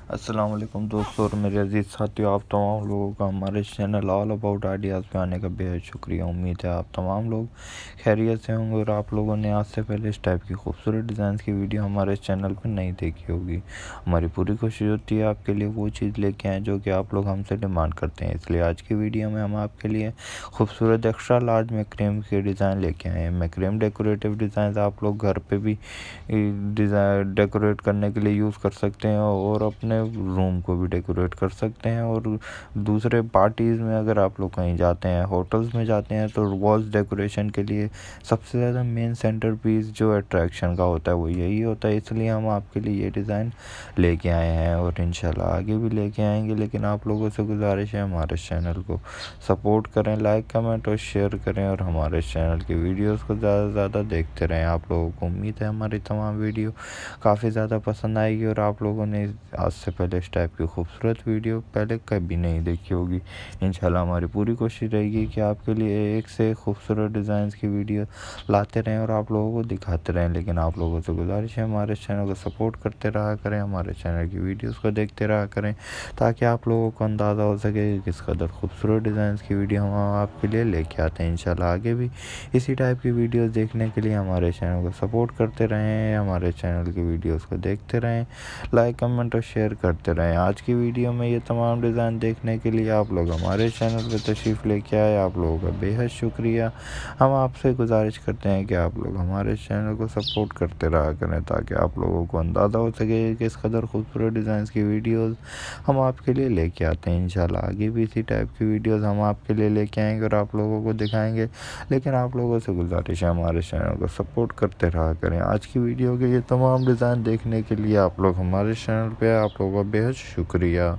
अस्सलाम वालेकुम दोस्तों और मेरे अजीज़ साथियों, आप तमाम लोगों का हमारे चैनल ऑल अबाउट आइडियाज़ पे आने का बेहद शुक्रिया। उम्मीद है आप तमाम लोग खैरियत से होंगे और आप लोगों ने आज से पहले इस टाइप की खूबसूरत डिज़ाइन की वीडियो हमारे चैनल पर नहीं देखी होगी। हमारी पूरी कोशिश होती है आपके लिए वो चीज़ लेके आएँ जो कि आप लोग हमसे डिमांड करते हैं। इसलिए आज की वीडियो में हम आपके लिए खूबसूरत एक्स्ट्रा लार्ज मैक्रेम के डिज़ाइन लेके आए हैं। मैक्रेम डेकोरेटिव डिज़ाइन आप लोग घर पर भी डिज़ाइन डेकोरेट करने के लिए यूज़ कर सकते हैं और अपने रूम को भी डेकोरेट कर सकते हैं। और दूसरे पार्टीज़ में अगर आप लोग कहीं जाते हैं, होटल्स में जाते हैं, तो वॉल्स डेकोरेशन के लिए सबसे ज़्यादा मेन सेंटर पीस जो अट्रैक्शन का होता है वो यही होता है। इसलिए हम आपके लिए ये डिज़ाइन लेके आए हैं और इंशाल्लाह आगे भी लेके आएंगे। लेकिन आप लोगों से गुजारिश है हमारे चैनल को सपोर्ट करें, लाइक कमेंट और शेयर करें और हमारे चैनल की वीडियोस को ज़्यादा से ज़्यादा देखते रहें। आप लोगों को उम्मीद है हमारी तमाम वीडियो काफ़ी ज़्यादा पसंद आएगी और आप लोगों ने आज से पहले इस टाइप की खूबसूरत वीडियो पहले कभी नहीं देखी होगी। इंशाल्लाह हमारी पूरी कोशिश रहेगी कि आपके लिए एक से एक खूबसूरत डिज़ाइंस की वीडियो लाते रहें और आप लोगों को दिखाते रहें। लेकिन आप लोगों से गुजारिश है हमारे चैनल को सपोर्ट करते रहा करें, हमारे चैनल की वीडियोस को देखते रहा करें, ताकि आप लोगों को अंदाज़ा हो सके कि किस कदर खूबसूरत डिज़ाइंस की वीडियो हम आपके लिए लेके आते हैं। इंशाल्लाह आगे भी इसी टाइप की वीडियोस देखने के लिए हमारे चैनल को सपोर्ट करते रहें, हमारे चैनल की वीडियोस को देखते रहें, लाइक कमेंट और शेयर करते रहें। आज की वीडियो में ये तमाम डिज़ाइन देखने के लिए आप लोग हमारे चैनल पे तशरीफ़ लेके आए, आप लोगों का बेहद शुक्रिया। हम आपसे गुजारिश करते हैं कि आप लोग हमारे चैनल को सपोर्ट करते रहा करें, ताकि आप लोगों को अंदाज़ा हो सके कि किस कदर खूबसूरत डिज़ाइन की वीडियोज़ हम आपके लिए लेके आते हैं। इंशाल्लाह आगे भी इसी टाइप की वीडियोज़ हम आपके लिए लेके आएंगे और आप लोगों को दिखाएंगे। लेकिन आप लोगों से गुजारिश है हमारे चैनल को सपोर्ट करते रहा करें। आज की वीडियो के ये तमाम डिज़ाइन देखने के लिए आप लोग हमारे चैनल पे आप लोगों का बेहद शुक्रिया।